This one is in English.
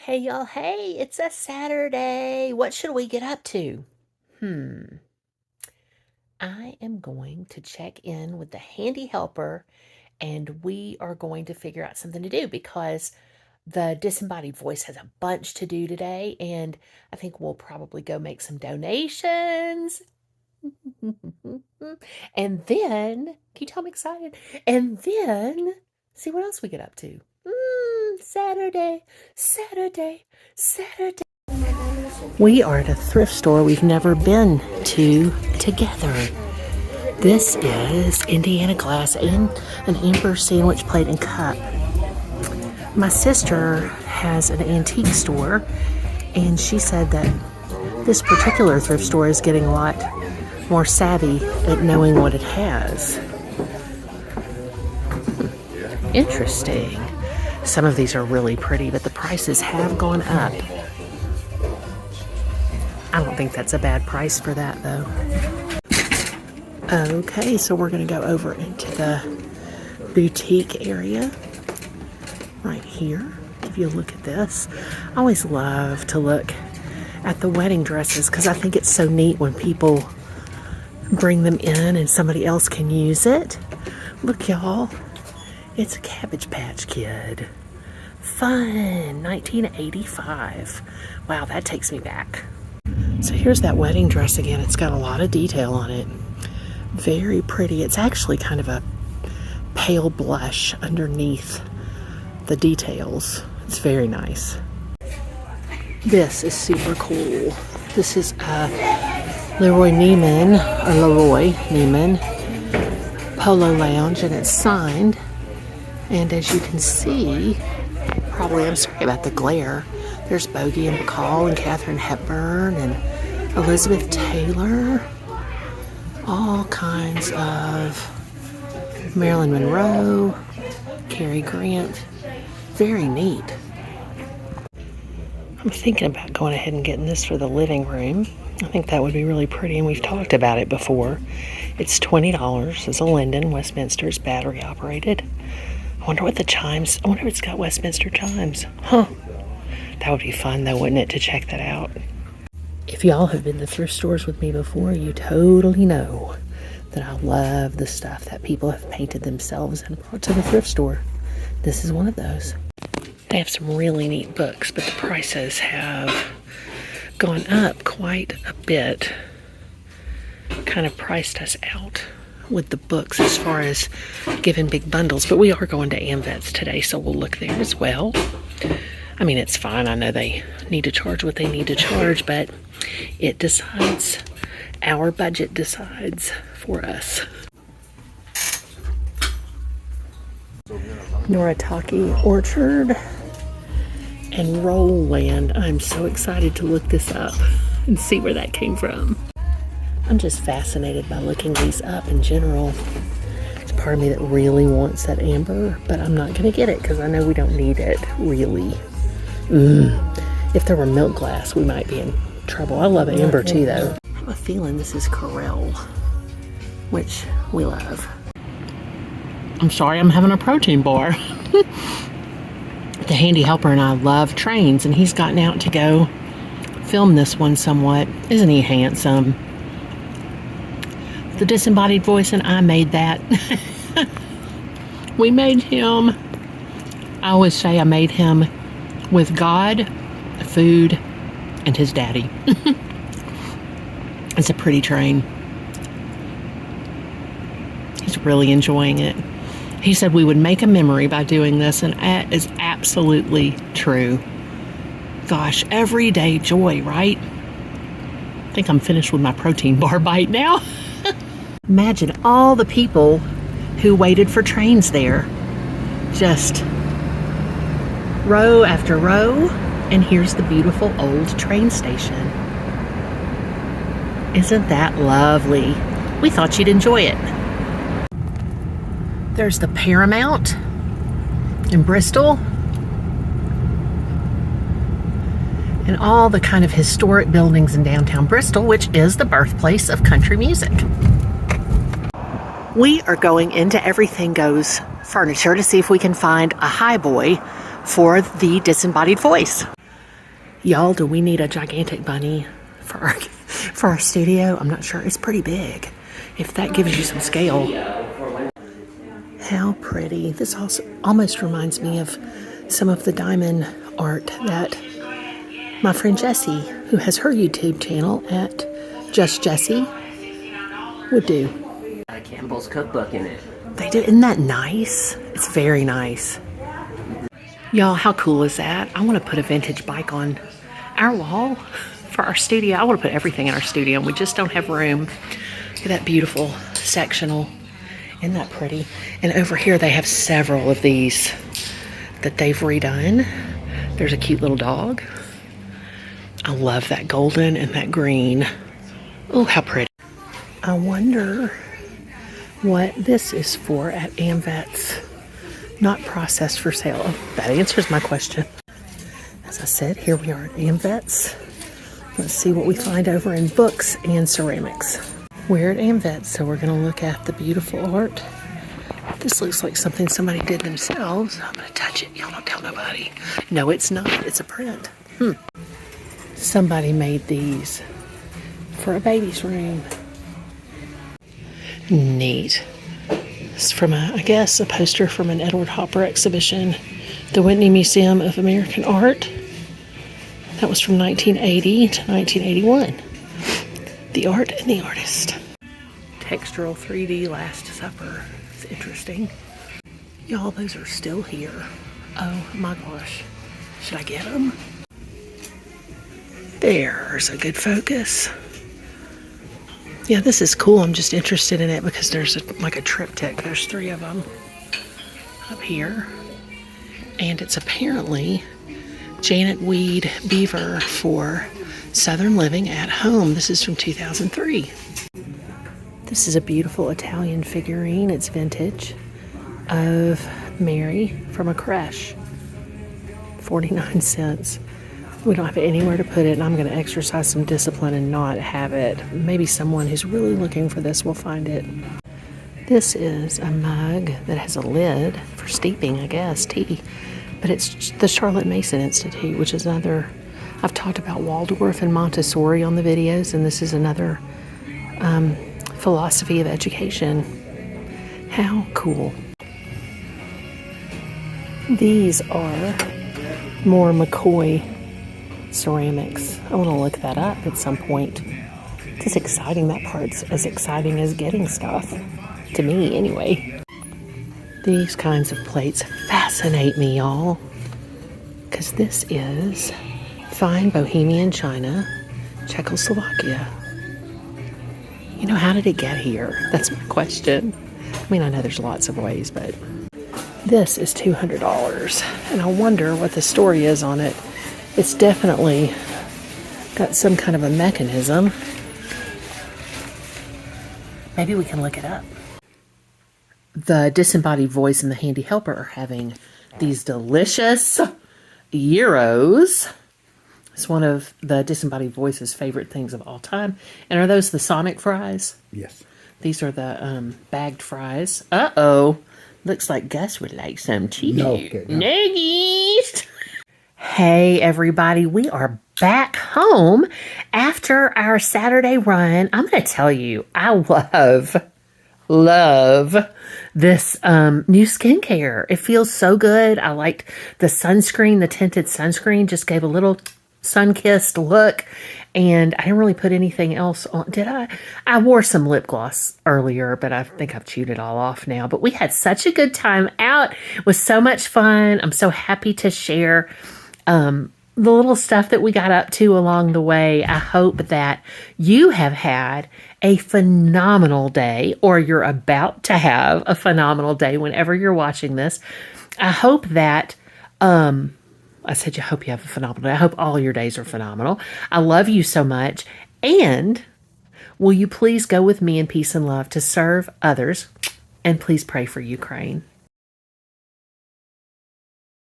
Hey y'all, hey, it's a Saturday. What should we get up to? I am going to check in with the handy helper and we are going to figure out something to do because the disembodied voice has a bunch to do today and I think we'll probably go make some donations. And then, can you tell I'm excited? And then see what else we get up to. Saturday, Saturday, Saturday. We are at a thrift store we've never been to together. This is Indiana Glass and an amber sandwich plate and cup. My sister has an antique store and she said that this particular thrift store is getting a lot more savvy at knowing what it has. Interesting. Some of these are really pretty, but the prices have gone up. I don't think that's a bad price for that, though. Okay, so we're going to go over into the boutique area right here. If you look at this, I always love to look at the wedding dresses because I think it's so neat when people bring them in and somebody else can use it. Look, y'all. It's a Cabbage Patch Kid. Fun. 1985. Wow, that takes me back. So here's that wedding dress again. It's got a lot of detail on it. Very pretty. It's actually kind of a pale blush underneath the details. It's very nice. This is super cool. This is Leroy Neiman Polo Lounge, and it's signed. And as you can see, probably, I'm sorry about the glare, there's Bogey and Bacall and Katharine Hepburn and Elizabeth Taylor. All kinds of Marilyn Monroe, Cary Grant. Very neat. I'm thinking about going ahead and getting this for the living room. I think that would be really pretty, and we've talked about it before. It's $20. It's a Linden. Westminster's battery operated. I wonder what the chimes, I wonder if it's got Westminster chimes. Huh. That would be fun though, wouldn't it, to check that out? If y'all have been to thrift stores with me before, you totally know that I love the stuff that people have painted themselves and brought to the thrift store. This is one of those. They have some really neat books, but the prices have gone up quite a bit. Kind of priced us out with the books as far as giving big bundles, but we are going to AmVets today, so we'll look there as well. I mean, it's fine. I know they need to charge what they need to charge, but it decides, our budget decides for us. Noritake Orchard and Rollland. I'm so excited to look this up and see where that came from. I'm just fascinated by looking these up in general. There's part of me that really wants that amber, but I'm not going to get it because I know we don't need it, really. If there were milk glass, we might be in trouble. I love amber too, though. I have a feeling this is Corelle, which we love. I'm sorry, I'm having a protein bar. The handy helper and I love trains, and he's gotten out to go film this one somewhat. Isn't he handsome? The disembodied voice and I made that. We made him. I always say I made him with God, food, and his daddy. It's a pretty train. He's really enjoying it. He said we would make a memory by doing this, and that is absolutely true. Gosh, everyday joy, right? I think I'm finished with my protein bar bite now. Imagine all the people who waited for trains there. Just row after row, and here's the beautiful old train station. Isn't that lovely? We thought you'd enjoy it. There's the Paramount in Bristol. And all the kind of historic buildings in downtown Bristol, which is the birthplace of country music. We are going into Everything Goes Furniture to see if we can find a highboy for the disembodied voice. Y'all, do we need a gigantic bunny for our studio? I'm not sure. It's pretty big. If that gives you some scale. How pretty. This also almost reminds me of some of the diamond art that my friend Jessie, who has her YouTube channel at Just Jessie, would do. Campbell's cookbook in it. They do. Isn't that nice? It's very nice. Y'all, how cool is that? I want to put a vintage bike on our wall for our studio. I want to put everything in our studio, and we just don't have room. Look at that beautiful sectional. Isn't that pretty? And over here they have several of these that they've redone. There's a cute little dog. I love that golden and that green. Oh, how pretty. I wonder what this is for at AmVets. Not processed for sale. Oh, that answers my question. As I said, here we are at AmVets. Let's see what we find over in books and ceramics. We're at AmVets, so we're going to look at the beautiful art. This looks like something somebody did themselves. I'm going to touch it. Y'all don't tell nobody. No, it's not. It's a print. Somebody made these for a baby's room. Neat. It's from I guess, a poster from an Edward Hopper exhibition, the Whitney Museum of American Art. That was from 1980 to 1981. The art and the artist. Textural 3D Last Supper. It's interesting. Y'all, those are still here. Oh my gosh. Should I get them? There's a good focus. Yeah, this is cool. I'm just interested in it because there's like a triptych. There's 3 of them up here. And it's apparently Janet Weed Beaver for Southern Living at Home. This is from 2003. This is a beautiful Italian figurine. It's vintage of Mary from a creche. 49 cents. We don't have anywhere to put it, and I'm going to exercise some discipline and not have it. Maybe someone who's really looking for this will find it. This is a mug that has a lid for steeping, I guess, tea. But it's the Charlotte Mason Institute, which is another... I've talked about Waldorf and Montessori on the videos, and this is another philosophy of education. How cool. These are more McCoy ceramics. I want to look that up at some point. It's exciting. That part's as exciting as getting stuff. To me, anyway. These kinds of plates fascinate me, y'all. Because this is fine Bohemian china, Czechoslovakia. You know, how did it get here? That's my question. I mean, I know there's lots of ways, but this is $200. And I wonder what the story is on it. It's definitely got some kind of a mechanism. Maybe we can look it up. The disembodied voice and the handy helper are having these delicious gyros. It's one of the disembodied voice's favorite things of all time. And are those the Sonic fries? Yes. These are the bagged fries. Uh-oh. Looks like Gus would like some too. No, okay, no. Nuggies. Hey everybody, we are back home after our Saturday run. I'm going to tell you, I love this new skincare. It feels so good. I liked the sunscreen, the tinted sunscreen, just gave a little sun-kissed look, and I didn't really put anything else on. Did I? I wore some lip gloss earlier, but I think I've chewed it all off now. But we had such a good time out. It was so much fun. I'm so happy to share the little stuff that we got up to along the way. I hope that you have had a phenomenal day, or you're about to have a phenomenal day whenever you're watching this. I hope that, I said you hope you have a phenomenal day. I hope all your days are phenomenal. I love you so much. And will you please go with me in peace and love to serve others? And please pray for Ukraine.